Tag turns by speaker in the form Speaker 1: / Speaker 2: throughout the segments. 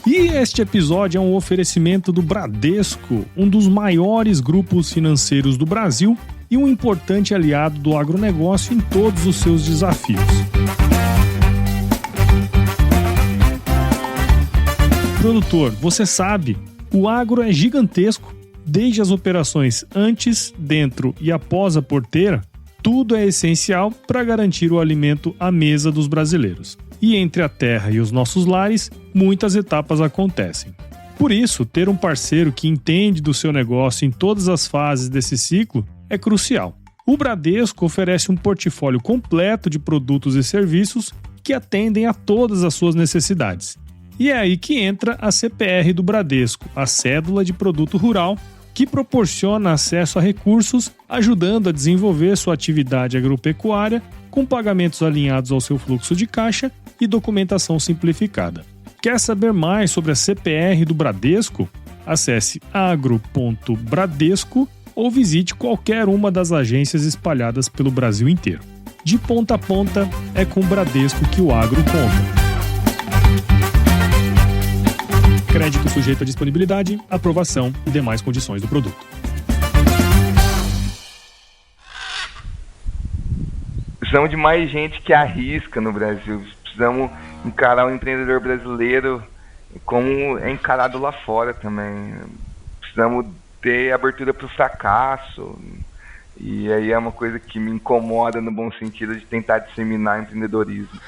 Speaker 1: E este episódio é um oferecimento do Bradesco, um dos maiores grupos financeiros do Brasil e um importante aliado do agronegócio em todos os seus desafios. Produtor, você sabe, o agro é gigantesco. Desde as operações antes, dentro e após a porteira, tudo é essencial para garantir o alimento à mesa dos brasileiros. E entre a terra e os nossos lares, muitas etapas acontecem. Por isso, ter um parceiro que entende do seu negócio em todas as fases desse ciclo é crucial. O Bradesco oferece um portfólio completo de produtos e serviços que atendem a todas as suas necessidades. E é aí que entra a CPR do Bradesco, a Cédula de Produto Rural, que proporciona acesso a recursos, ajudando a desenvolver sua atividade agropecuária com pagamentos alinhados ao seu fluxo de caixa e documentação simplificada. Quer saber mais sobre a CPR do Bradesco? Acesse agro.bradesco ou visite qualquer uma das agências espalhadas pelo Brasil inteiro. De ponta a ponta, é com o Bradesco que o agro conta. Crédito sujeito à disponibilidade, aprovação e demais condições do produto.
Speaker 2: Precisamos de mais gente que arrisca no Brasil. Precisamos encarar o empreendedor brasileiro como é encarado lá fora também. Precisamos ter abertura para o fracasso. E aí é uma coisa que me incomoda no bom sentido de tentar disseminar empreendedorismo.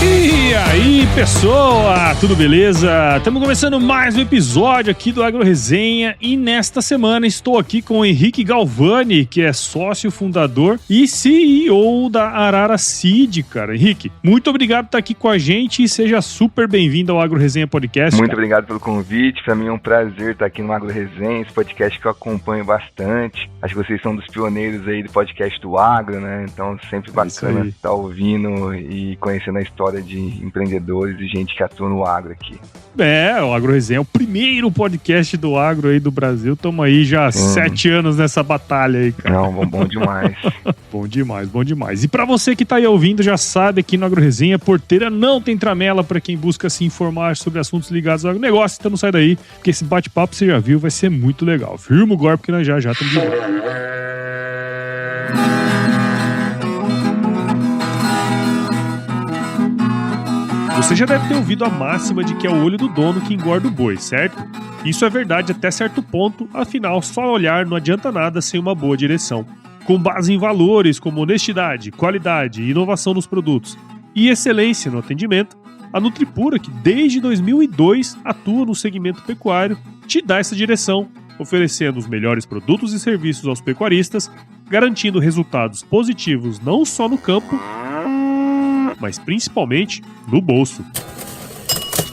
Speaker 1: E aí, pessoal, tudo beleza? Estamos começando mais um episódio aqui do Agro Resenha e nesta semana estou aqui com o Henrique Galvani, que é sócio fundador e CEO da Arara Seed, cara. Henrique, muito obrigado por estar aqui com a gente e seja super bem-vindo ao Agro Resenha Podcast.
Speaker 2: Muito obrigado pelo convite, para mim é um prazer estar aqui no Agro Resenha, esse podcast que eu acompanho bastante. Acho que vocês são dos pioneiros aí do podcast do agro, né? Então sempre bacana estar ouvindo e conhecendo a história de empreendedores e gente que atua no agro aqui.
Speaker 1: O Agro Resenha é o primeiro podcast do agro aí do Brasil. Estamos aí já há 7 anos nessa batalha aí, cara.
Speaker 2: Não, bom demais.
Speaker 1: Bom demais. E para você que tá aí ouvindo, já sabe, aqui no Agro Resenha, porteira não tem tramela para quem busca se informar sobre assuntos ligados ao agronegócio. Então não sai daí, porque esse bate-papo, você já viu, vai ser muito legal. Firma o golpe que nós já estamos de volta. Você já deve ter ouvido a máxima de que é o olho do dono que engorda o boi, certo? Isso é verdade até certo ponto, afinal, só olhar não adianta nada sem uma boa direção. Com base em valores como honestidade, qualidade e inovação nos produtos e excelência no atendimento, a Nutripura, que desde 2002 atua no segmento pecuário, te dá essa direção, oferecendo os melhores produtos e serviços aos pecuaristas, garantindo resultados positivos não só no campo, mas principalmente no bolso.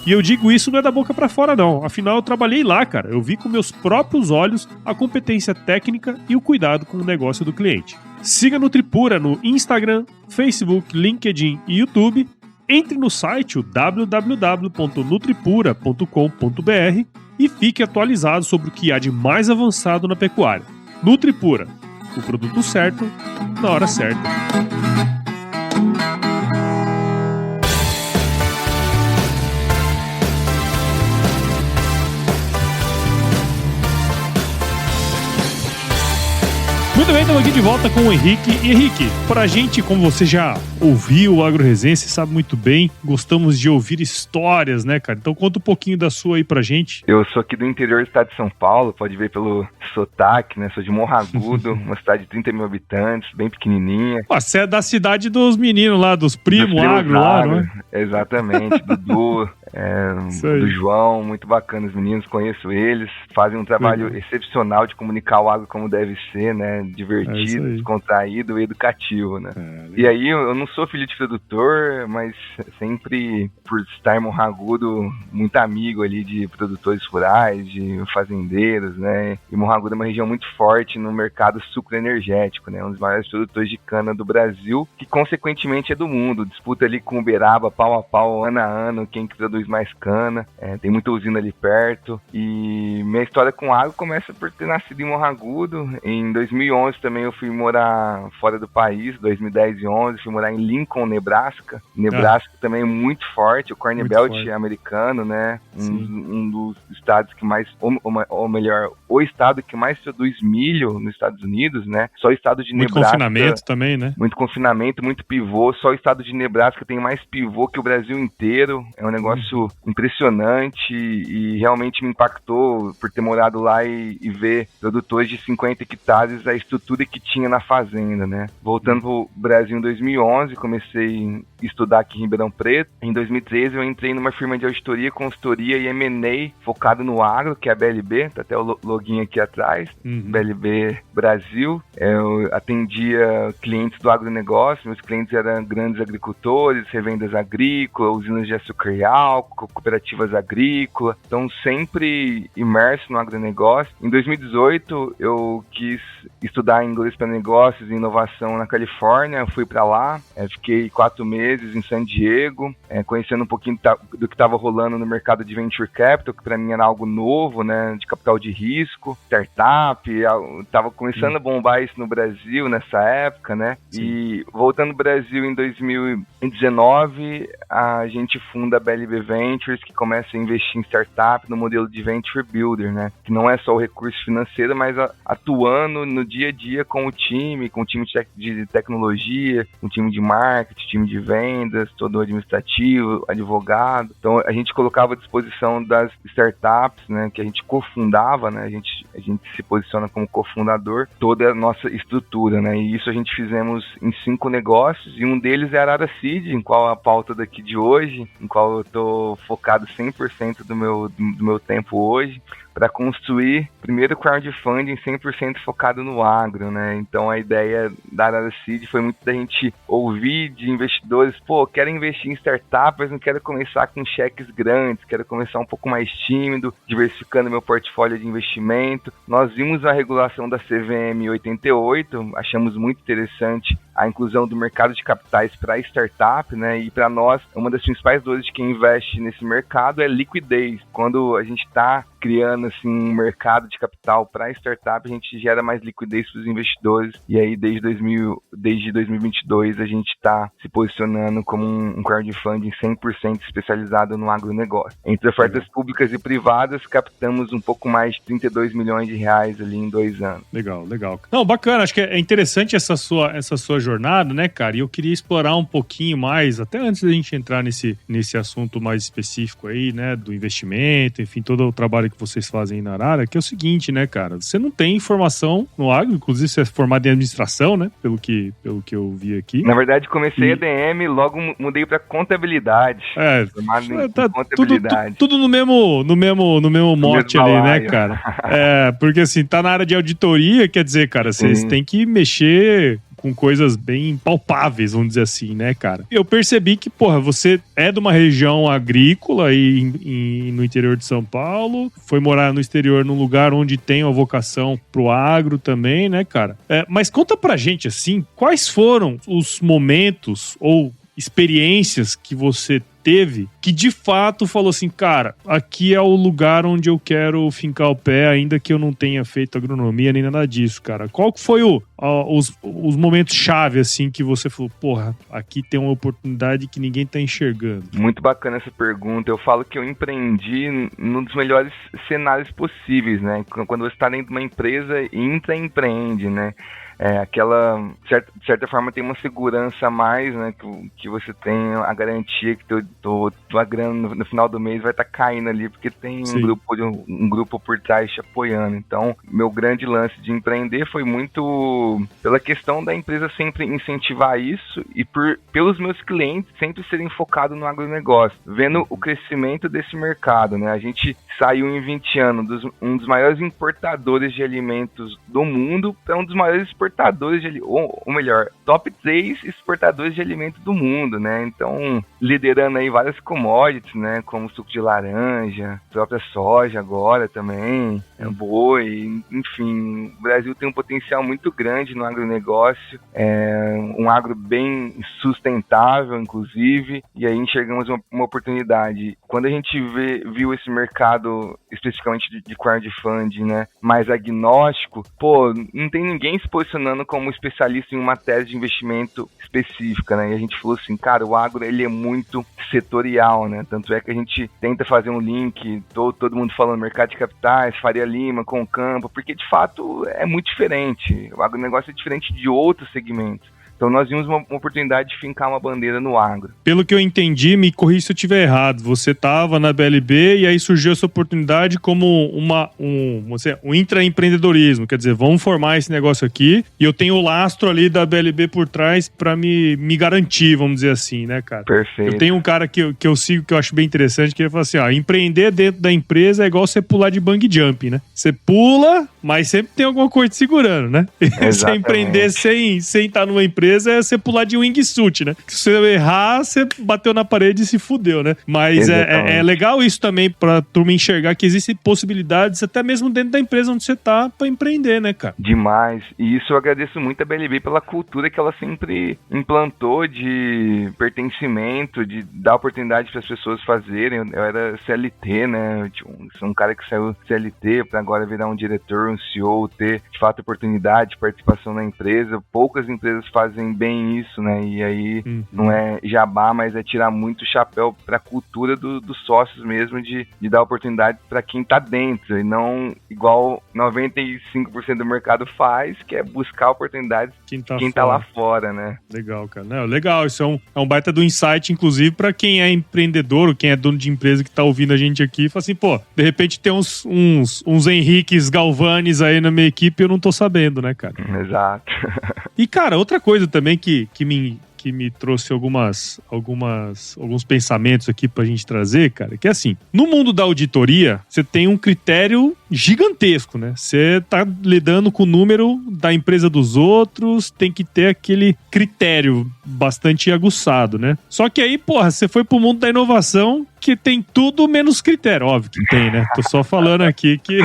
Speaker 1: E eu digo isso não é da boca pra fora não, afinal eu trabalhei lá, cara. Eu vi com meus próprios olhos a competência técnica e o cuidado com o negócio do cliente. Siga Nutripura no Instagram, Facebook, LinkedIn e YouTube. Entre no site www.nutripura.com.br e fique atualizado sobre o que há de mais avançado na pecuária. Nutripura, o produto certo, na hora certa. Muito bem, estamos aqui de volta com o Henrique. E Henrique, pra gente, como você já ouviu o Agro Resenha, você sabe muito bem, gostamos de ouvir histórias, né, cara? Então conta um pouquinho da sua aí pra gente.
Speaker 2: Eu sou aqui do interior do estado de São Paulo, pode ver pelo sotaque, né? Sou de Morro Agudo, uma cidade de 30 mil habitantes, bem pequenininha.
Speaker 1: Você é da cidade dos meninos lá, dos primos agro lá, não é?
Speaker 2: Exatamente, Dudu, do João, muito bacana os meninos, conheço eles, fazem um trabalho excepcional de comunicar o agro como deve ser, né? Divertido, descontraído e educativo, né? E aí eu não sou filho de produtor, mas sempre por estar em Morragudo, muito amigo ali de produtores rurais, de fazendeiros, né? E Morragudo é uma região muito forte no mercado sucroenergético, né? Um dos maiores produtores de cana do Brasil, que consequentemente é do mundo. Disputa ali com Uberaba, pau a pau, ano a ano, quem que produz mais cana. Tem muita usina ali perto. E minha história com água começa por ter nascido em Morragudo. Em 2011 também eu fui morar fora do país, 2010 e 11, fui morar em Lincoln, Nebraska. Nebraska também é muito forte, o Corn Belt americano, né? Um dos estados que mais, ou melhor, o estado que mais produz milho nos Estados Unidos, né? Só o estado de Nebraska.
Speaker 1: Muito confinamento também, né?
Speaker 2: Muito confinamento, muito pivô. Só o estado de Nebraska tem mais pivô que o Brasil inteiro. É um negócio impressionante e realmente me impactou por ter morado lá e ver produtores de 50 hectares, a estrutura que tinha na fazenda, né? Voltando pro Brasil em 2011, comecei a estudar aqui em Ribeirão Preto. Em 2013 eu entrei numa firma de auditoria, consultoria e M&A focado no agro, que é a BLB, tá até o login aqui atrás, BLB Brasil. Eu atendia clientes do agronegócio, meus clientes eram grandes agricultores, revendas agrícolas, usinas de açúcar e álcool, cooperativas agrícolas, então sempre imerso no agronegócio. Em 2018 eu quis estudar inglês para negócios e inovação na Califórnia, fui para lá, fiquei 4 meses em San Diego, conhecendo um pouquinho do que estava rolando no mercado de venture capital, que para mim era algo novo, né, de capital de risco, startup, estava começando a bombar isso no Brasil nessa época, né? Sim. E voltando ao Brasil em 2019, a gente funda a BLB Ventures, que começa a investir em startup no modelo de venture builder, né? Que não é só o recurso financeiro, mas atuando no dia a dia com o time de tecnologia, com o time de marketing, time de vendas, todo o administrativo, advogado. Então a gente colocava à disposição das startups, né, que a gente cofundava, né? A gente se posiciona como cofundador, toda a nossa estrutura, né? E isso a gente fizemos em 5 negócios, e um deles é a Arara Seed, em qual a pauta daqui de hoje, em qual eu estou focado 100% do meu tempo hoje, para construir primeiro crowdfunding 100% focado no agro, né? Então a ideia da Arara Seed foi muito da gente ouvir de investidores, quero investir em startup, mas não quero começar com cheques grandes, quero começar um pouco mais tímido, diversificando meu portfólio de investimento. Nós vimos a regulação da CVM 88, achamos muito interessante a inclusão do mercado de capitais para startup, né? E para nós, uma das principais dores de quem investe nesse mercado é liquidez. Quando a gente está criando assim, um mercado de capital para startup, a gente gera mais liquidez para os investidores, e aí desde 2022 a gente está se posicionando como um crowdfunding 100% especializado no agronegócio. Entre ofertas públicas e privadas, captamos um pouco mais de 32 milhões de reais ali em 2 anos.
Speaker 1: Legal. Não, bacana, acho que é interessante essa sua jornada, né, cara? E eu queria explorar um pouquinho mais, até antes da gente entrar nesse assunto mais específico aí, né, do investimento, enfim, todo o trabalho que vocês fazem na Arara, que é o seguinte, né, cara? Você não tem formação no agro, inclusive você é formado em administração, né? Pelo que eu vi aqui.
Speaker 2: Na verdade, comecei EDM, logo mudei para contabilidade. Formado em contabilidade.
Speaker 1: Tudo no mesmo mote ali, né, cara? Porque assim, tá na área de auditoria, quer dizer, cara, vocês têm que mexer com coisas bem palpáveis, vamos dizer assim, né, cara? Eu percebi que, você é de uma região agrícola e no interior de São Paulo, foi morar no exterior num lugar onde tem uma vocação pro agro também, né, cara? Mas conta pra gente, assim, quais foram os momentos ou experiências que você teve que de fato falou assim, cara, aqui é o lugar onde eu quero fincar o pé, ainda que eu não tenha feito agronomia nem nada disso, cara. Qual que foi os momentos chave, assim, que você falou, aqui tem uma oportunidade que ninguém tá enxergando?
Speaker 2: Muito bacana essa pergunta. Eu falo que eu empreendi num dos melhores cenários possíveis, né? Quando você está dentro de uma empresa, empreende, né? De certa forma tem uma segurança a mais, né, que você tem a garantia que tua grana no final do mês vai estar caindo ali, porque tem um grupo por trás te apoiando. Então, meu grande lance de empreender foi muito pela questão da empresa sempre incentivar isso e pelos meus clientes sempre serem focados no agronegócio, vendo o crescimento desse mercado, né? A gente saiu em 20 anos um dos maiores importadores de alimentos do mundo para um dos maiores exportadores exportadores ou melhor, top 3 exportadores de alimentos do mundo, né? Então, liderando aí várias commodities, né? Como suco de laranja, própria soja agora também, boi, enfim. O Brasil tem um potencial muito grande no agronegócio, um agro bem sustentável, inclusive, e aí enxergamos uma oportunidade. Quando a gente viu esse mercado, especificamente de crowdfunding, né, mais agnóstico, não tem ninguém se posicionando como especialista em uma tese de investimento específica, né, e a gente falou assim, cara, o agro, ele é muito setorial, né, tanto é que a gente tenta fazer um link, todo mundo falando mercado de capitais, Faria Lima, com o campo, porque de fato é muito diferente, o agronegócio é diferente de outros segmentos. Então nós vimos uma oportunidade de fincar uma bandeira no agro.
Speaker 1: Pelo que eu entendi, me corrija se eu estiver errado, você estava na BLB e aí surgiu essa oportunidade como um intraempreendedorismo, quer dizer, vamos formar esse negócio aqui e eu tenho o lastro ali da BLB por trás para me garantir, vamos dizer assim, né, cara?
Speaker 2: Perfeito.
Speaker 1: Eu tenho um cara que eu sigo que eu acho bem interessante, que ele fala assim, empreender dentro da empresa é igual você pular de bungee jump, né? Você pula, mas sempre tem alguma coisa te segurando, né? Você empreender sem estar numa empresa é você pular de wingsuit, né? Se você errar, você bateu na parede e se fudeu, né? Mas é legal isso também pra turma enxergar que existem possibilidades até mesmo dentro da empresa onde você tá pra empreender, né, cara?
Speaker 2: Demais. E isso eu agradeço muito a BLB pela cultura que ela sempre implantou de pertencimento, de dar oportunidade para as pessoas fazerem. Eu era CLT, né? Sou um cara que saiu CLT pra agora virar um diretor, um CEO, ter de fato oportunidade de participação na empresa. Poucas empresas fazem bem isso, né? E aí não é jabá, mas é tirar muito chapéu pra cultura dos sócios mesmo, de dar oportunidade pra quem tá dentro, e não igual 95% do mercado faz, que é buscar oportunidades quem tá lá fora, né?
Speaker 1: Legal, cara. Não, legal, isso é um baita do insight, inclusive, pra quem é empreendedor ou quem é dono de empresa que tá ouvindo a gente aqui, e fala assim, de repente tem uns Henriques Galvanes aí na minha equipe e eu não tô sabendo, né, cara?
Speaker 2: Exato.
Speaker 1: E, cara, outra coisa também que me trouxe alguns pensamentos aqui pra gente trazer, cara, que é assim, no mundo da auditoria, você tem um critério gigantesco, né? Você tá lidando com o número da empresa dos outros, tem que ter aquele critério bastante aguçado, né? Só que aí, você foi pro mundo da inovação, que tem tudo menos critério. Óbvio que tem, né? Tô só falando aqui que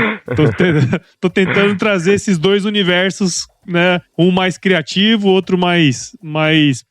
Speaker 1: tô tentando trazer esses dois universos, né? Um mais criativo, outro mais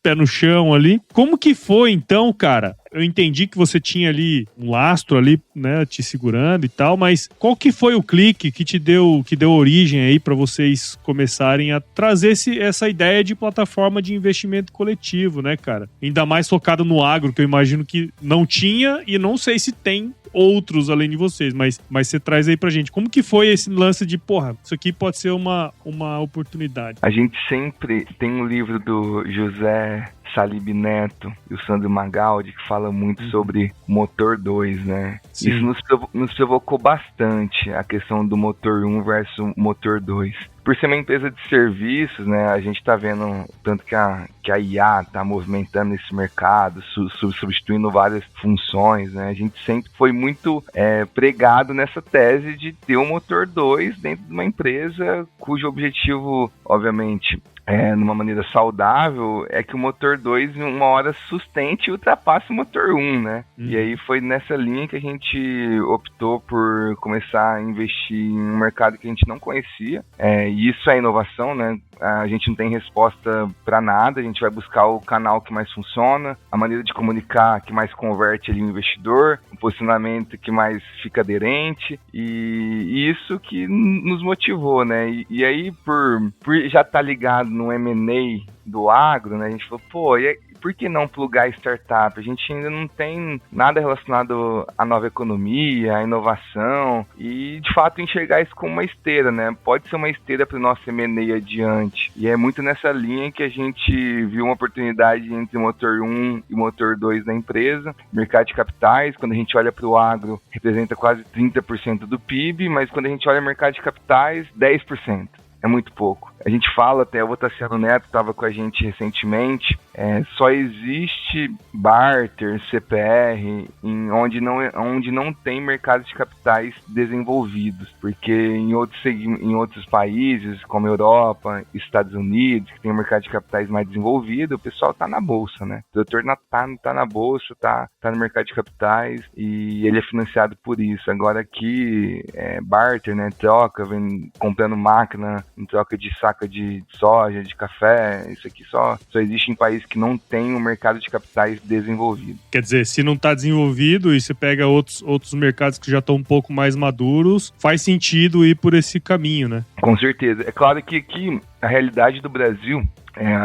Speaker 1: pé no chão ali. Como que foi, então, cara? Eu entendi que você tinha ali um lastro ali, né, te segurando e tal, mas qual que foi o clique que deu origem aí para vocês começarem a trazer essa ideia de plataforma de investimento coletivo, né, cara? Ainda mais focado no agro, que eu imagino que não tinha e não sei se tem outros além de vocês, mas você traz aí pra gente. Como que foi esse lance de, isso aqui pode ser uma oportunidade?
Speaker 2: A gente sempre tem um livro do José Salib Neto e o Sandro Magaldi que fala muito sobre motor 2, né? Sim. Isso nos provocou bastante, a questão do motor 1 versus motor 2. Por ser uma empresa de serviços, né, a gente tá vendo tanto que a IA tá movimentando esse mercado, substituindo várias funções, né? A gente sempre foi muito pregado nessa tese de ter um motor 2 dentro de uma empresa cujo objetivo, obviamente, numa maneira saudável, é que o motor 2 uma hora sustente e ultrapasse o motor 1, né? E aí foi nessa linha que a gente optou por começar a investir em um mercado que a gente não conhecia. E isso é inovação, né? A gente não tem resposta para nada, a gente vai buscar o canal que mais funciona, a maneira de comunicar que mais converte ali o investidor, o posicionamento que mais fica aderente, e isso que nos motivou, né? E aí, por já estar ligado no M&A do agro, né, a gente falou, por que não plugar startup? A gente ainda não tem nada relacionado à nova economia, à inovação, e de fato enxergar isso como uma esteira, né? Pode ser uma esteira para o nosso M&A adiante. E é muito nessa linha que a gente viu uma oportunidade entre motor 1 e motor 2 da empresa. Mercado de capitais, quando a gente olha para o agro, representa quase 30% do PIB, mas quando a gente olha o mercado de capitais, 10%. É muito pouco. A gente fala, até o Tassiano Neto estava com a gente recentemente, só existe barter, CPR, onde não tem mercados de capitais desenvolvidos, porque em outros países, como Europa, Estados Unidos, que tem um mercado de capitais mais desenvolvido, o pessoal tá na bolsa, né? O doutor tá na bolsa, tá no mercado de capitais e ele é financiado por isso. Agora aqui, barter, né? Troca, vem comprando máquina em troca de saca de soja, de café, isso aqui só existe em países que não tem um mercado de capitais desenvolvido.
Speaker 1: Quer dizer, se não está desenvolvido e você pega outros mercados que já estão um pouco mais maduros, faz sentido ir por esse caminho, né?
Speaker 2: Com certeza. É claro que aqui a realidade do Brasil,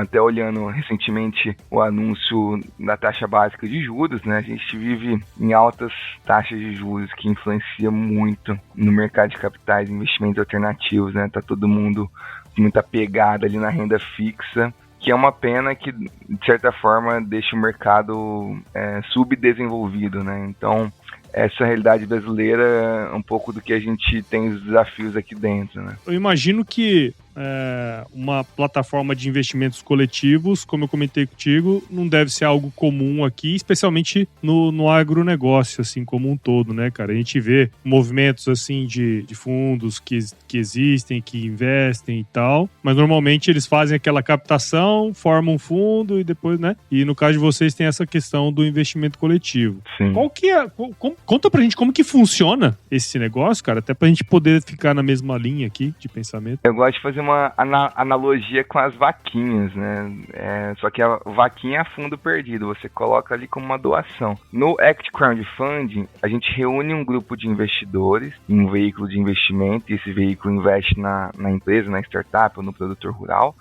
Speaker 2: até olhando recentemente o anúncio da taxa básica de juros, né? A gente vive em altas taxas de juros que influencia muito no mercado de capitais e investimentos alternativos, né? Tá todo mundo muito apegado ali na renda fixa, que é uma pena que, de certa forma, deixa o mercado subdesenvolvido, né? Então, essa realidade brasileira é um pouco do que a gente tem os desafios aqui dentro, né?
Speaker 1: Eu imagino que uma plataforma de investimentos coletivos, como eu comentei contigo, não deve ser algo comum aqui, especialmente no agronegócio, assim, como um todo, né, cara? A gente vê movimentos, assim, de fundos que existem, que investem e tal, mas normalmente eles fazem aquela captação, formam um fundo e depois, né? E no caso de vocês tem essa questão do investimento coletivo.
Speaker 2: Sim.
Speaker 1: Conta pra gente como que funciona esse negócio, cara, até pra gente poder ficar na mesma linha aqui de pensamento.
Speaker 2: Eu gosto de fazer uma analogia com as vaquinhas, né? Só que a vaquinha é fundo perdido, você coloca ali como uma doação. No Equity Crowdfunding, a gente reúne um grupo de investidores em um veículo de investimento, e esse veículo investe na empresa, na startup ou no produtor rural,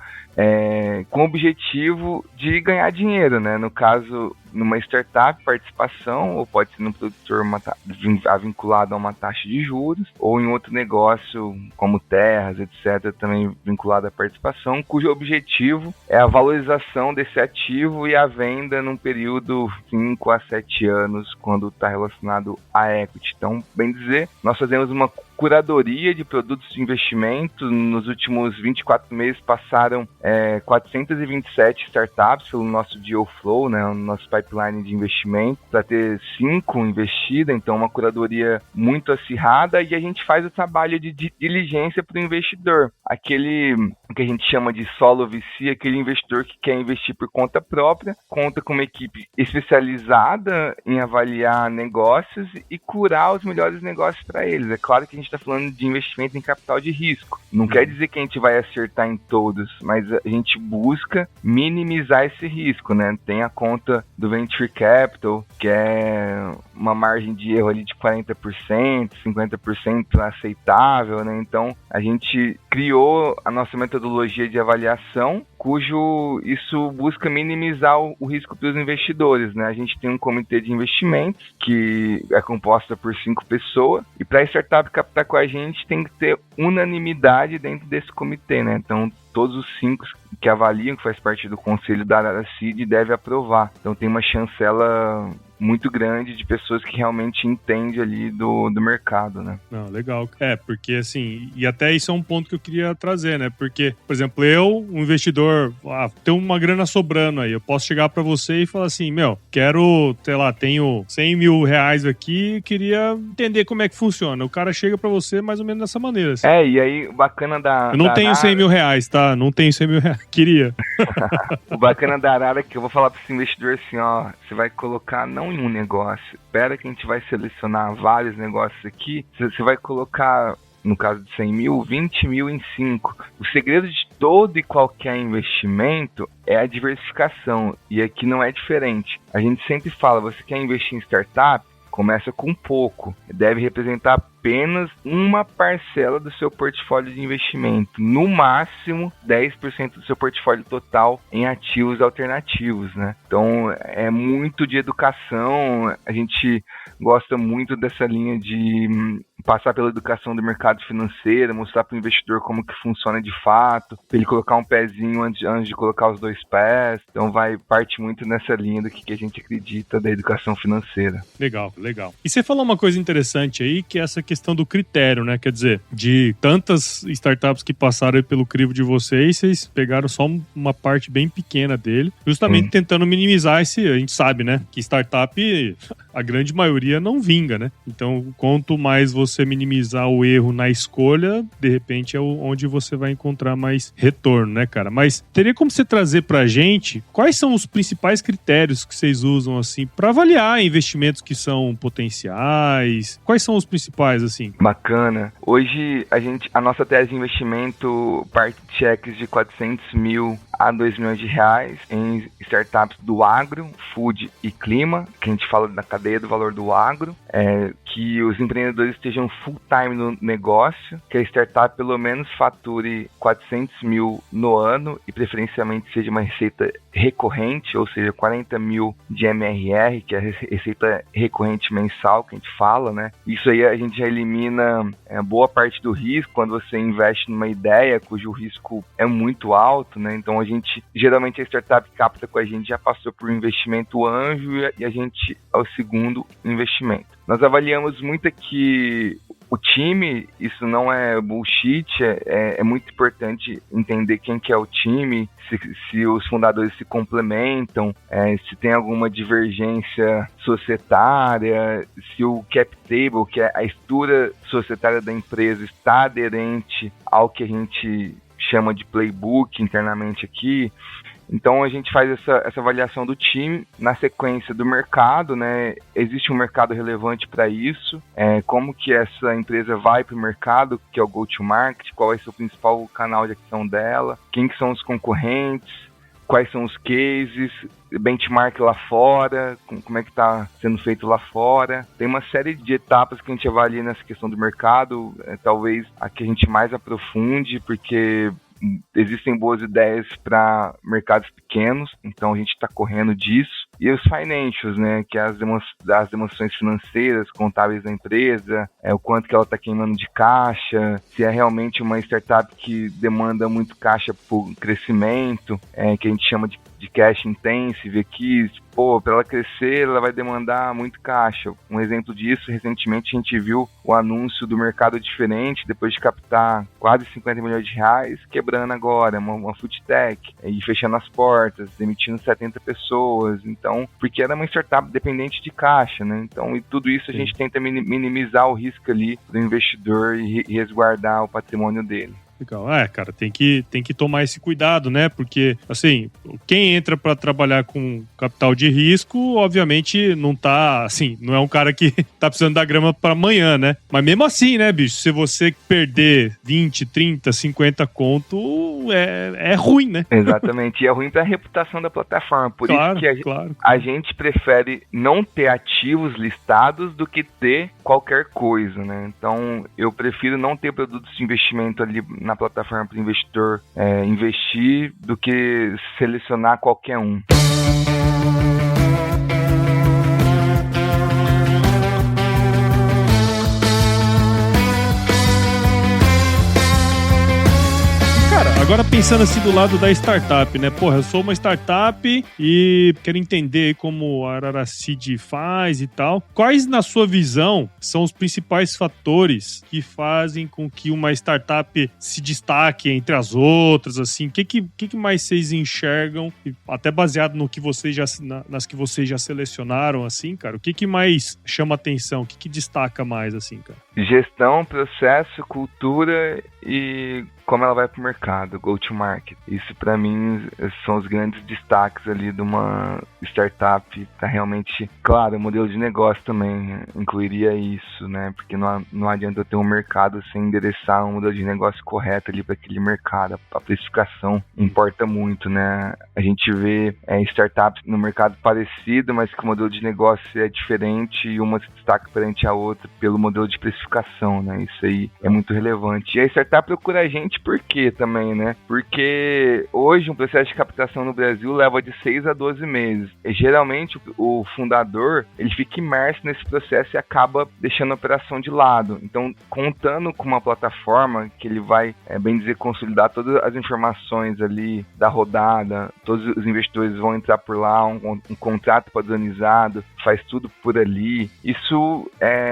Speaker 2: com o objetivo de ganhar dinheiro, né? No caso, numa startup, participação, ou pode ser no produtor vinculado a uma taxa de juros, ou em outro negócio, como terras, etc., também vinculado à participação, cujo objetivo é a valorização desse ativo e a venda num período 5 a 7 anos, quando está relacionado à equity. Então, bem dizer, nós fazemos uma curadoria de produtos de investimento. Nos últimos 24 meses passaram 427 startups pelo nosso deal flow, né, o nosso pipeline de investimento, para ter 5 investidas, então uma curadoria muito acirrada, e a gente faz o trabalho de diligência para o investidor, aquele que a gente chama de solo VC, aquele investidor que quer investir por conta própria, conta com uma equipe especializada em avaliar negócios e curar os melhores negócios para eles. É claro que a gente está falando de investimento em capital de risco. Não quer dizer que a gente vai acertar em todos, mas a gente busca minimizar esse risco, né? Tem a conta do Venture Capital, que é uma margem de erro ali de 40%, 50% aceitável, né? Então, a gente criou a nossa metodologia de avaliação, cujo isso busca minimizar o risco para os investidores, né? A gente tem um comitê de investimentos que é composta por 5 pessoas, e para a startup captar com a gente tem que ter unanimidade dentro desse comitê, né? Então, todos os 5 que avaliam, que faz parte do conselho da Arara Seed, devem aprovar. Então, tem uma chancela muito grande de pessoas que realmente entendem ali do mercado, né?
Speaker 1: Não, legal. Porque assim, e até isso é um ponto que eu queria trazer, né? Porque, por exemplo, eu, um investidor, tem uma grana sobrando aí, eu posso chegar pra você e falar assim, quero, sei lá, tenho 100 mil reais aqui, queria entender como é que funciona. O cara chega pra você mais ou menos dessa maneira. Assim.
Speaker 2: E aí, o bacana da...
Speaker 1: Eu não tenho 100 mil reais, tá? Não tenho 100 mil reais. Queria.
Speaker 2: O bacana da Arara é que eu vou falar pra esse investidor assim, você vai colocar não em um negócio, espera que a gente vai selecionar vários negócios aqui, você vai colocar, no caso de 100 mil, 20 mil em 5. O segredo de todo e qualquer investimento é a diversificação, e aqui não é diferente. A gente sempre fala, você quer investir em startup? Começa com pouco, deve representar apenas uma parcela do seu portfólio de investimento, no máximo 10% do seu portfólio total em ativos alternativos, né? Então é muito de educação, a gente gosta muito dessa linha de passar pela educação do mercado financeiro, mostrar para o investidor como que funciona de fato, para ele colocar um pezinho antes de colocar os 2 pés. Então parte muito nessa linha do que a gente acredita da educação financeira.
Speaker 1: Legal. E você falou uma coisa interessante aí, que é essa questão do critério, né? Quer dizer, de tantas startups que passaram aí pelo crivo de vocês pegaram só uma parte bem pequena dele, justamente tentando minimizar a gente sabe, né? Que startup, a grande maioria não vinga, né? Então, quanto mais você minimizar o erro na escolha, de repente é onde você vai encontrar mais retorno, né, cara? Mas teria como você trazer pra gente quais são os principais critérios que vocês usam, assim, para avaliar investimentos que são potenciais? Quais são os principais, assim?
Speaker 2: Bacana. Hoje, a nossa tese de investimento parte de cheques de 400 mil a 2 milhões de reais em startups do agro, food e clima, que a gente fala da cadeia do valor do agro, que os empreendedores estejam full time no negócio, que a startup pelo menos fature 400 mil no ano e preferencialmente seja uma receita recorrente, ou seja, 40 mil de MRR, que é a receita recorrente mensal que a gente fala, né? Isso aí a gente já elimina boa parte do risco quando você investe numa ideia cujo risco é muito alto, né? Então geralmente a startup que capta com a gente já passou por um investimento anjo e a gente é o segundo investimento. Nós avaliamos muito aqui o time, isso não é bullshit, é muito importante entender quem que é o time, se os fundadores se complementam, se tem alguma divergência societária, se o cap table, que é a estrutura societária da empresa, está aderente ao que a gente chama de playbook internamente aqui. Então a gente faz essa avaliação do time, na sequência do mercado, né? Existe um mercado relevante para isso, como que essa empresa vai para o mercado, que é o go-to-market, qual vai ser o principal canal de ação dela, quem que são os concorrentes, quais são os cases, benchmark lá fora, como é que está sendo feito lá fora. Tem uma série de etapas que a gente avalia nessa questão do mercado, talvez a que a gente mais aprofunde, porque existem boas ideias para mercados pequenos, então a gente está correndo disso. E os financials, né, que é as demonstrações financeiras, contábeis da empresa, o quanto que ela está queimando de caixa, se é realmente uma startup que demanda muito caixa por crescimento, que a gente chama de cash intensive aqui. Para ela crescer, ela vai demandar muito caixa. Um exemplo disso, recentemente a gente viu o anúncio do Mercado Diferente, depois de captar quase 50 milhões de reais, quebrando agora, uma food tech, e fechando as portas, demitindo 70 pessoas. Então, porque era uma startup dependente de caixa, né? Então, e tudo isso a gente tenta minimizar o risco ali do investidor e resguardar o patrimônio dele.
Speaker 1: Legal. Cara, tem que tomar esse cuidado, né? Porque, assim, quem entra para trabalhar com capital de risco, obviamente não tá, assim, não é um cara que tá precisando da grama para amanhã, né? Mas mesmo assim, né, bicho, se você perder 20, 30, 50 conto, é ruim, né?
Speaker 2: Exatamente, e é ruim para a reputação da plataforma. Por isso que a gente prefere não ter ativos listados do que ter qualquer coisa, né? Então, eu prefiro não ter produtos de investimento ali na plataforma para o investidor investir do que selecionar qualquer um.
Speaker 1: Agora pensando assim do lado da startup, né? Porra, eu sou uma startup e quero entender como a Araracid faz e tal. Quais, na sua visão, são os principais fatores que fazem com que uma startup se destaque entre as outras, assim? O que mais vocês enxergam, até baseado no que vocês nas que vocês já selecionaram, assim, cara? O que mais chama atenção? O que destaca mais, assim, cara?
Speaker 2: Gestão, processo, cultura e como ela vai para o mercado, go-to-market. Isso, para mim, são os grandes destaques ali de uma startup. Tá realmente, claro, o modelo de negócio também incluiria isso, né? Porque não adianta eu ter um mercado sem endereçar um modelo de negócio correto ali para aquele mercado. A precificação importa muito, né? A gente vê startups no mercado parecido, mas que o modelo de negócio é diferente e uma se destaca perante a outra pelo modelo de precificação, né? Isso aí é muito relevante. E a startup procura a gente por quê também, né? Porque hoje um processo de captação no Brasil leva de 6 a 12 meses. E, geralmente o fundador, ele fica imerso nesse processo e acaba deixando a operação de lado. Então, contando com uma plataforma que ele vai, bem dizer, consolidar todas as informações ali da rodada, todos os investidores vão entrar por lá, um contrato padronizado, faz tudo por ali. Isso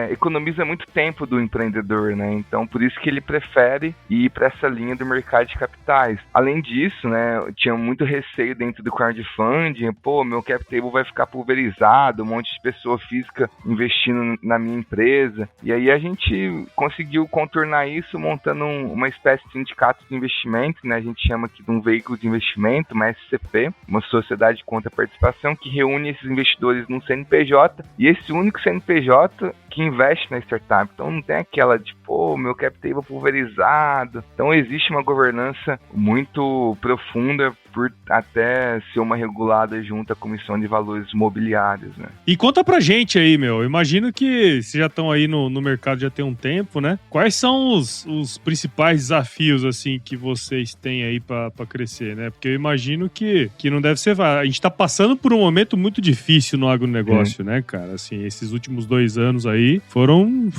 Speaker 2: economiza muito tempo do empreendedor, né? Então, por isso que ele prefere ir para essa linha do mercado de capitais. Além disso, né, eu tinha muito receio dentro do crowdfunding, meu cap table vai ficar pulverizado, um monte de pessoa física investindo na minha empresa. E aí a gente conseguiu contornar isso montando uma espécie de sindicato de investimento, né? A gente chama aqui de um veículo de investimento, uma SCP, uma sociedade contra participação, que reúne esses investidores num CNPJ, e esse único CNPJ que investe na startup. Então não tem aquela de, meu cap table pulverizado. Então existe uma governança muito profunda por até ser uma regulada junto à Comissão de Valores Mobiliários, né?
Speaker 1: E conta pra gente aí, meu, imagino que vocês já estão aí no mercado já tem um tempo, né? Quais são os principais desafios, assim, que vocês têm aí pra crescer, né? Porque eu imagino que não deve ser... A gente tá passando por um momento muito difícil no agronegócio, né, cara? Assim, esses últimos 2 anos aí foram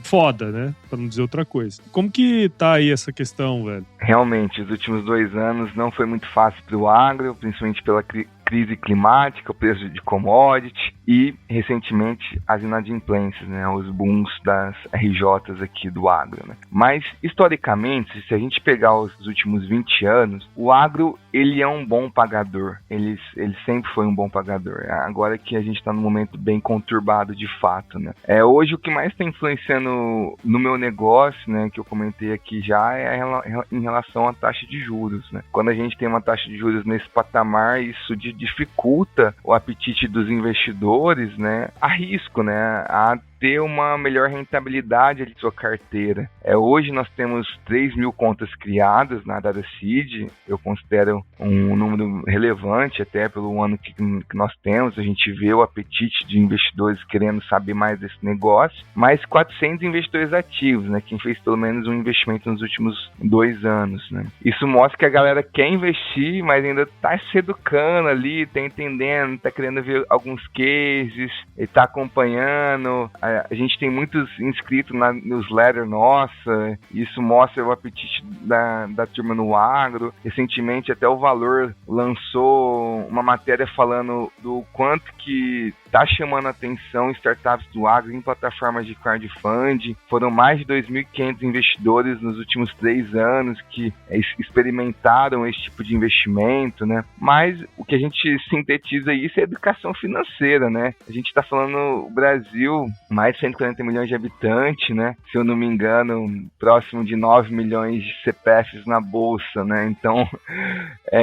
Speaker 1: foda, né? Pra não dizer outra coisa. Como que tá aí essa questão, velho?
Speaker 2: Realmente, os últimos 2 anos não foi muito fácil para o agro, principalmente pela crise climática, o preço de commodity e, recentemente, as inadimplências, né, os booms das RJs aqui do agro, né. Mas, historicamente, se a gente pegar os últimos 20 anos, o agro, ele é um bom pagador, ele sempre foi um bom pagador, agora que a gente está num momento bem conturbado de fato, né. Hoje, o que mais está influenciando no meu negócio, né, que eu comentei aqui já, é em relação à taxa de juros, né. Quando a gente tem uma taxa de juros nesse patamar, isso dificulta o apetite dos investidores, né, a risco, né, a ter uma melhor rentabilidade de sua carteira. Hoje nós temos 3.000 contas criadas na Data Seed, eu considero um número relevante até pelo ano que nós temos, a gente vê o apetite de investidores querendo saber mais desse negócio, mais 400 investidores ativos, né, quem fez pelo menos um investimento nos últimos 2 anos, né. Isso mostra que a galera quer investir, mas ainda está se educando ali, está entendendo, está querendo ver alguns cases, está acompanhando. A gente tem muitos inscritos na newsletter nossa, isso mostra o apetite da turma no agro. Recentemente até o Valor lançou uma matéria falando do quanto que está chamando a atenção startups do agro em plataformas de crowdfunding. Foram mais de 2.500 investidores nos últimos 3 anos que experimentaram esse tipo de investimento, né? Mas o que a gente sintetiza isso é educação financeira, né? A gente está falando o Brasil, mais de 140 milhões de habitantes, né? Se eu não me engano, próximo de 9 milhões de CPFs na bolsa, né? Então,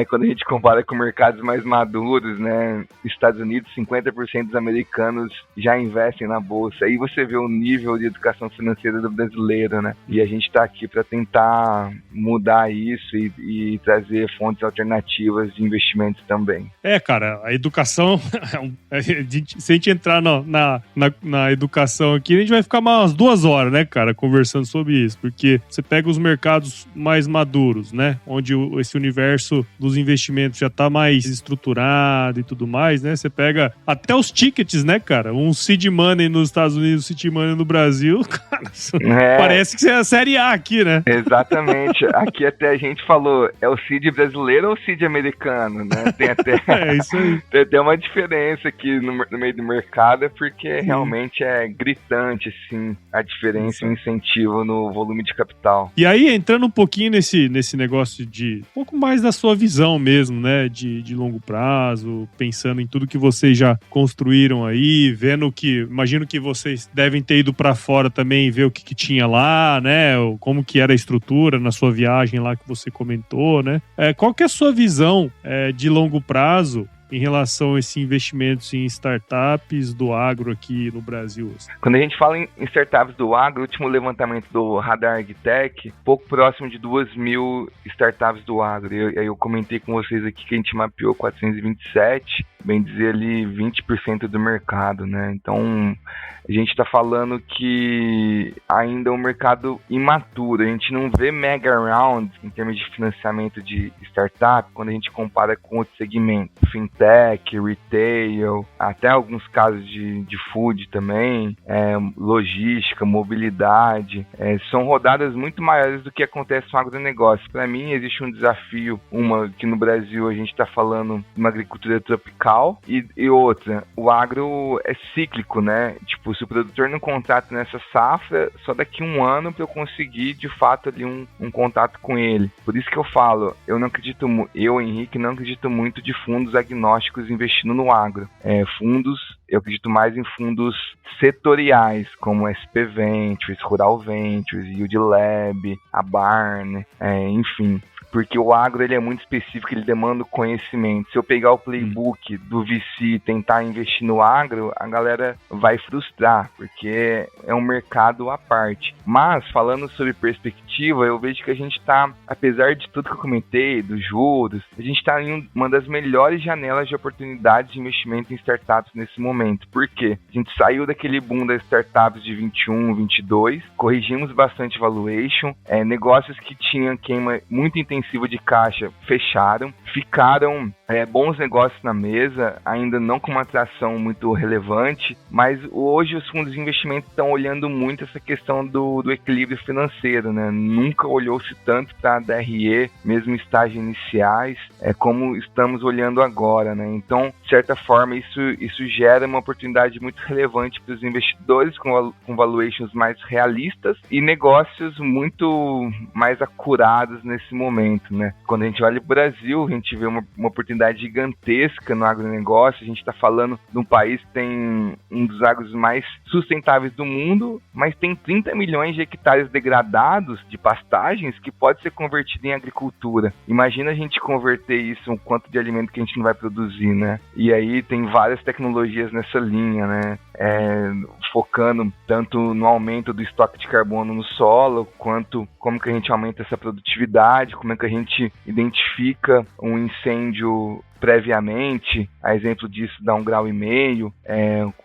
Speaker 2: quando a gente compara com mercados mais maduros, né? Estados Unidos, 50% dos americanos já investem na bolsa. Aí você vê o nível de educação financeira do brasileiro, né? E a gente está aqui para tentar mudar isso e trazer fontes alternativas de investimentos também.
Speaker 1: Cara, a educação, se a gente entrar na educação aqui, a gente vai ficar umas 2 horas, né, cara, conversando sobre isso, porque você pega os mercados mais maduros, né, onde esse universo dos investimentos já tá mais estruturado e tudo mais, né, você pega até os tickets, né, cara, um seed money nos Estados Unidos, seed money no Brasil, cara, parece que é a série A aqui, né?
Speaker 2: Exatamente, aqui até a gente falou, é o seed brasileiro ou o seed americano, né, tem até
Speaker 1: isso aí.
Speaker 2: Tem até uma diferença aqui no meio do mercado, porque realmente é gritante, assim, a diferença e o incentivo no volume de capital.
Speaker 1: E aí, entrando um pouquinho nesse negócio de um pouco mais da sua visão mesmo, né, de longo prazo, pensando em tudo que vocês já construíram aí, vendo que, imagino que vocês devem ter ido pra fora também, ver o que tinha lá, né, como que era a estrutura na sua viagem lá que você comentou, né. Qual que é a sua visão de longo prazo em relação a esses investimentos em startups do agro aqui no Brasil?
Speaker 2: Quando a gente fala em startups do agro, o último levantamento do Radar AgTech, pouco próximo de 2.000 startups do agro. Eu comentei com vocês aqui que a gente mapeou 427 bem dizer ali 20% do mercado, né? Então a gente está falando que ainda é um mercado imaturo, a gente não vê mega rounds em termos de financiamento de startup quando a gente compara com outros segmentos, fintech, retail, até alguns casos de food também, logística, mobilidade, são rodadas muito maiores do que acontece no agronegócio. Para mim existe um desafio, uma que no Brasil a gente está falando de uma agricultura tropical e outra, o agro é cíclico, né? Tipo, se o produtor não contrata nessa safra, só daqui um ano para eu conseguir de fato ali um contato com ele. Por isso que eu falo, eu, Henrique, não acredito muito de fundos agnósticos investindo no agro. Eu acredito mais em fundos setoriais, como SP Ventures, Rural Ventures, Yield Lab, a Barn, enfim. Porque o agro ele é muito específico, ele demanda conhecimento. Se eu pegar o playbook do VC e tentar investir no agro, a galera vai frustrar, porque é um mercado à parte. Mas, falando sobre perspectiva, eu vejo que a gente está, apesar de tudo que eu comentei, dos juros, a gente está em uma das melhores janelas de oportunidades de investimento em startups nesse momento. Por quê? A gente saiu daquele boom das startups de 21, 22, corrigimos bastante valuation, negócios que tinham queima muito intensiva de caixa fecharam, ficaram bons negócios na mesa, ainda não com uma atração muito relevante, mas hoje os fundos de investimento estão olhando muito essa questão do equilíbrio financeiro, né? Nunca olhou-se tanto para a DRE, mesmo em estágios iniciais, como estamos olhando agora, né? Então, de certa forma, isso gera uma oportunidade muito relevante para os investidores com valuations mais realistas e negócios muito mais acurados nesse momento, né? Quando a gente olha para o Brasil, a gente vê uma oportunidade gigantesca no agronegócio. A gente está falando de um país que tem um dos agros mais sustentáveis do mundo, mas tem 30 milhões de hectares degradados de pastagens que pode ser convertido em agricultura. Imagina a gente converter isso, o quanto de alimento que a gente não vai produzir, né? E aí tem várias tecnologias nessa linha, né? Focando tanto no aumento do estoque de carbono no solo, quanto como que a gente aumenta essa produtividade, como é que a gente identifica um incêndio previamente, a exemplo disso dá 1,5 graus,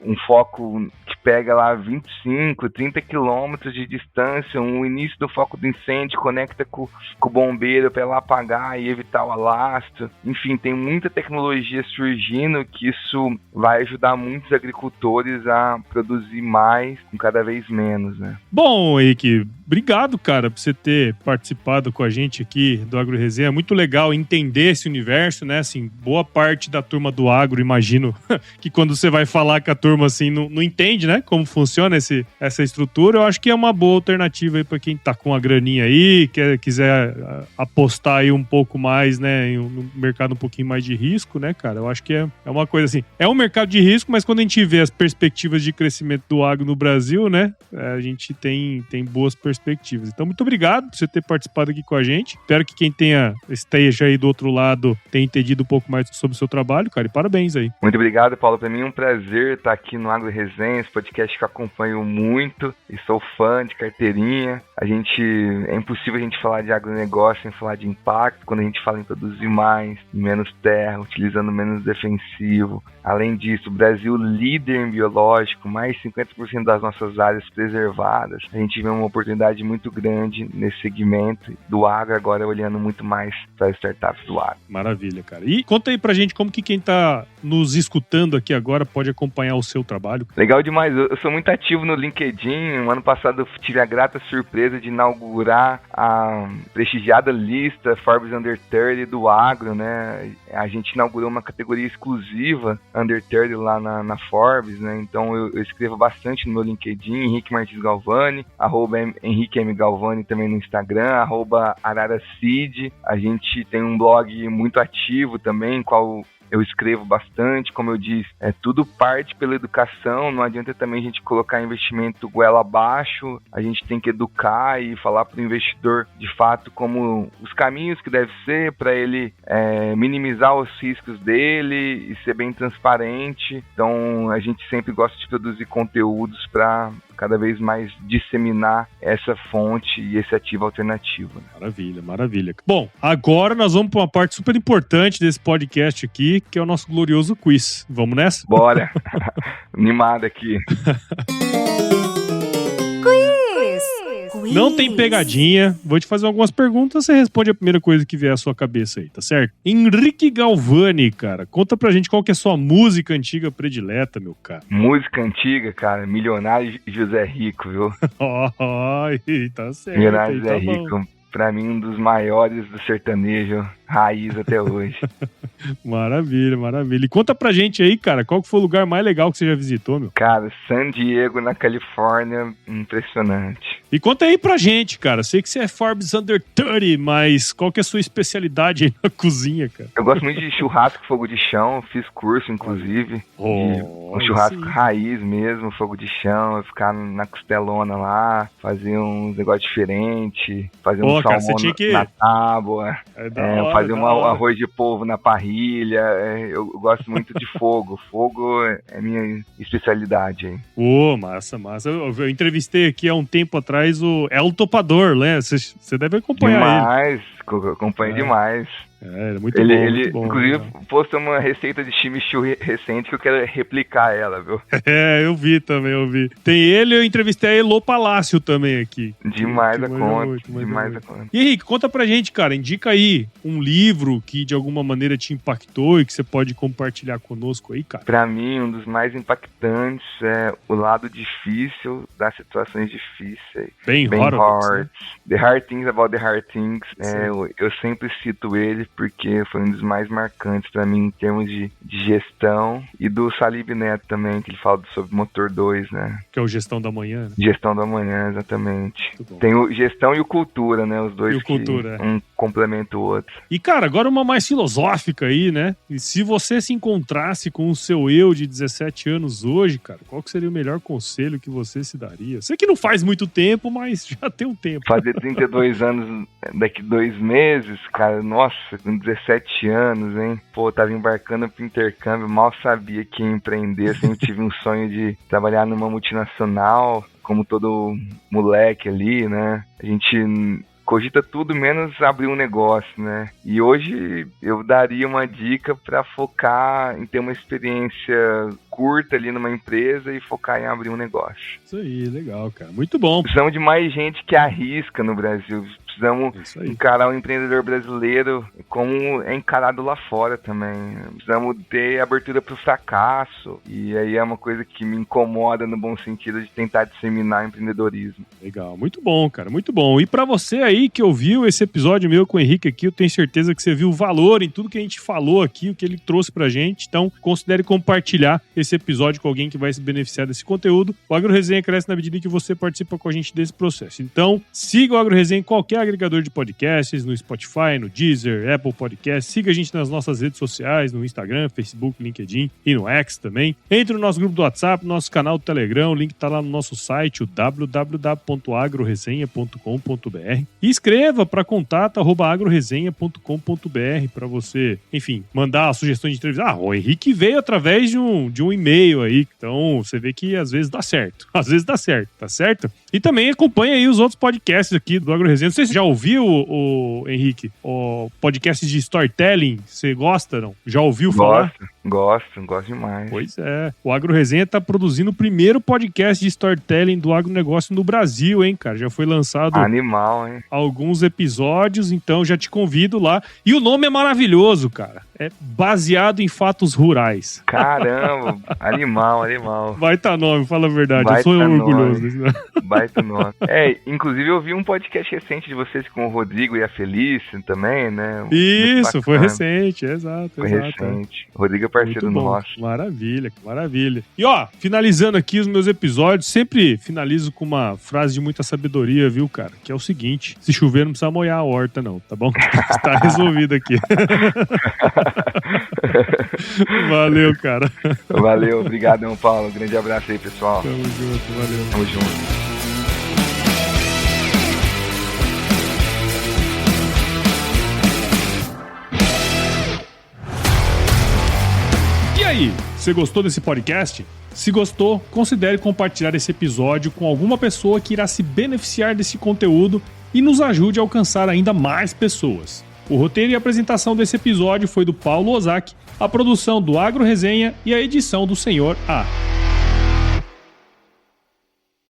Speaker 2: um foco que pega lá 25, 30 quilômetros de distância, o início do foco do incêndio conecta com o bombeiro para ela apagar e evitar o alastro. Enfim, tem muita tecnologia surgindo que isso vai ajudar muitos agricultores a produzir mais com cada vez menos, né?
Speaker 1: Bom, Henrique, obrigado, cara, por você ter participado com a gente aqui do Agro Resenha. É muito legal entender esse universo, né? Assim, boa parte da turma do agro, imagino, que quando você vai falar com a turma assim, não entende, né? Como funciona essa estrutura. Eu acho que é uma boa alternativa aí para quem tá com a graninha aí, quiser apostar aí um pouco mais, né? Em um mercado um pouquinho mais de risco, né, cara? Eu acho que é uma coisa assim. É um mercado de risco, mas quando a gente vê as perspectivas de crescimento do agro no Brasil, né? A gente tem boas perspectivas. Então, muito obrigado por você ter participado aqui com a gente. Espero que quem esteja aí do outro lado tenha entendido um pouco mais sobre o seu trabalho, cara, e parabéns aí.
Speaker 2: Muito obrigado, Paulo. Para mim é um prazer estar aqui no Agro Resenha, esse podcast que eu acompanho muito e sou fã de carteirinha. É impossível a gente falar de agronegócio sem falar de impacto, quando a gente fala em produzir mais, em menos terra, utilizando menos defensivo. Além disso, o Brasil líder em biológico, mais de 50% das nossas áreas preservadas. A gente vê uma oportunidade muito grande nesse segmento do agro, agora olhando muito mais para as startups do agro.
Speaker 1: Maravilha, cara. E conta aí pra gente como que quem tá nos escutando aqui agora pode acompanhar o seu trabalho.
Speaker 2: Legal demais. Eu sou muito ativo no LinkedIn. No ano passado eu tive a grata surpresa de inaugurar a prestigiada lista Forbes Under 30 do agro, né? A gente inaugurou uma categoria exclusiva Under 30 lá na Forbes, né? Então eu escrevo bastante no meu LinkedIn, Henrique Martins Galvani, @Henrique M. Galvani também no Instagram, @AraraSeed. A gente tem um blog muito ativo também, qual eu escrevo bastante, como eu disse, tudo parte pela educação, não adianta também a gente colocar investimento goela abaixo, a gente tem que educar e falar para o investidor, de fato, como os caminhos que deve ser para ele minimizar os riscos dele e ser bem transparente. Então, a gente sempre gosta de produzir conteúdos para cada vez mais disseminar essa fonte e esse ativo alternativo.
Speaker 1: Maravilha, maravilha. Bom, agora nós vamos para uma parte super importante desse podcast aqui, aí, que é o nosso glorioso quiz. Vamos nessa?
Speaker 2: Bora! Animado aqui.
Speaker 1: Não tem pegadinha. Vou te fazer algumas perguntas, você responde a primeira coisa que vier à sua cabeça aí, tá certo? Henrique Galvani, cara, conta pra gente qual que é a sua música antiga predileta, meu cara.
Speaker 2: Música antiga, cara, Milionário José Rico, viu?
Speaker 1: Tá certo.
Speaker 2: Milionário
Speaker 1: tá
Speaker 2: José Rico, pra mim um dos maiores do sertanejo raiz até hoje.
Speaker 1: Maravilha, maravilha. E conta pra gente aí, cara, qual que foi o lugar mais legal que você já visitou, meu?
Speaker 2: Cara, San Diego, na Califórnia, impressionante.
Speaker 1: E conta aí pra gente, cara. Sei que você é Forbes Under 30, mas qual que é a sua especialidade aí na cozinha, cara?
Speaker 2: Eu gosto muito de churrasco, fogo de chão, fiz curso, inclusive. Um churrasco raiz mesmo, fogo de chão, ficar na costelona lá, fazer uns negócios diferentes, fazer um salmão na tábua, fazer um arroz de polvo na parrilha. Eu gosto muito de fogo. Fogo é minha especialidade aí.
Speaker 1: Massa, massa. Eu entrevistei aqui há um tempo atrás o El Topador, né? Você deve acompanhar ele.
Speaker 2: Acompanho demais.
Speaker 1: É muito bom. Muito bom,
Speaker 2: inclusive, postou uma receita de chimichurri recente que eu quero replicar ela, viu?
Speaker 1: Eu vi também, eu vi. Tem ele, eu entrevistei a Elô Palácio também aqui.
Speaker 2: Demais a conta.
Speaker 1: E Henrique, conta pra gente, cara, indica aí um livro que de alguma maneira te impactou e que você pode compartilhar conosco aí, cara.
Speaker 2: Pra mim, um dos mais impactantes é O Lado Difícil das Situações Difíceis.
Speaker 1: Ben Horowitz.
Speaker 2: The Hard Things About the Hard Things. Eu sempre cito ele porque foi um dos mais marcantes pra mim em termos de gestão, e do Salib Neto também, que ele fala sobre Motor 2, né?
Speaker 1: Que é o Gestão da Manhã, né?
Speaker 2: Gestão da Manhã, exatamente. Tem o Gestão e o Cultura, né? Os dois um complementa o outro.
Speaker 1: E, cara, agora uma mais filosófica aí, né? E se você se encontrasse com o seu eu de 17 anos hoje, cara, qual que seria o melhor conselho que você se daria? Sei que não faz muito tempo, mas já tem um tempo.
Speaker 2: Fazer 32 anos daqui 2 meses, cara, nossa, com 17 anos, hein? Pô, tava embarcando pro intercâmbio, mal sabia que ia empreender, sempre tive um sonho de trabalhar numa multinacional, como todo moleque ali, né? A gente cogita tudo menos abrir um negócio, né? E hoje eu daria uma dica para focar em ter uma experiência curta ali numa empresa e focar em abrir um negócio.
Speaker 1: Isso aí, legal, cara. Muito bom.
Speaker 2: Precisamos de mais gente que arrisca no Brasil. Precisamos encarar o empreendedor brasileiro como é encarado lá fora também. Precisamos ter abertura para o fracasso. E aí é uma coisa que me incomoda no bom sentido de tentar disseminar empreendedorismo.
Speaker 1: Legal, muito bom, cara, muito bom. E para você aí que ouviu esse episódio meu com o Henrique aqui, eu tenho certeza que você viu o valor em tudo que a gente falou aqui, o que ele trouxe pra gente. Então, considere compartilhar esse episódio com alguém que vai se beneficiar desse conteúdo. O Agro Resenha cresce na medida que você participa com a gente desse processo. Então, siga o Agro Resenha em qualquer agregador de podcasts, no Spotify, no Deezer, Apple Podcasts. Siga a gente nas nossas redes sociais, no Instagram, Facebook, LinkedIn e no X também. Entre no nosso grupo do WhatsApp, no nosso canal do Telegram, o link tá lá no nosso site, o www.agroresenha.com.br. E escreva para contato@agroresenha.com.br para você, enfim, mandar sugestões de entrevista. O Henrique veio através de um e-mail aí, então você vê que às vezes dá certo. Às vezes dá certo, tá certo? E também acompanha aí os outros podcasts aqui do Agro Resenha. Não sei se você já ouviu, o Henrique, o podcast de storytelling. Você gosta, não? Já ouviu falar?
Speaker 2: Gosto demais.
Speaker 1: Pois é. O Agro Resenha tá produzindo o primeiro podcast de storytelling do agronegócio no Brasil, hein, cara? Já foi lançado
Speaker 2: animal, hein?
Speaker 1: Alguns episódios, então já te convido lá. E o nome é maravilhoso, cara. É baseado em fatos rurais.
Speaker 2: Caramba, animal.
Speaker 1: Baita nome, fala a verdade. Eu sou orgulhoso desse nome.
Speaker 2: Baita nome. Inclusive eu vi um podcast recente de vocês com o Rodrigo e a Felícia também, né?
Speaker 1: Isso, foi recente, exato.
Speaker 2: Foi recente. O Rodrigo é parceiro nosso.
Speaker 1: Maravilha. E ó, finalizando aqui os meus episódios, sempre finalizo com uma frase de muita sabedoria, viu, cara? Que é o seguinte: se chover não precisa molhar a horta, não, tá bom? Está resolvido aqui. Valeu, cara.
Speaker 2: Valeu, obrigadão, Paulo. Grande abraço aí, pessoal.
Speaker 1: Tamo junto, valeu.
Speaker 2: Tamo junto.
Speaker 1: E aí, você gostou desse podcast? Se gostou, considere compartilhar esse episódio com alguma pessoa que irá se beneficiar desse conteúdo e nos ajude a alcançar ainda mais pessoas. O roteiro e a apresentação desse episódio foi do Paulo Ozaki, a produção do Agro Resenha e a edição do Senhor A.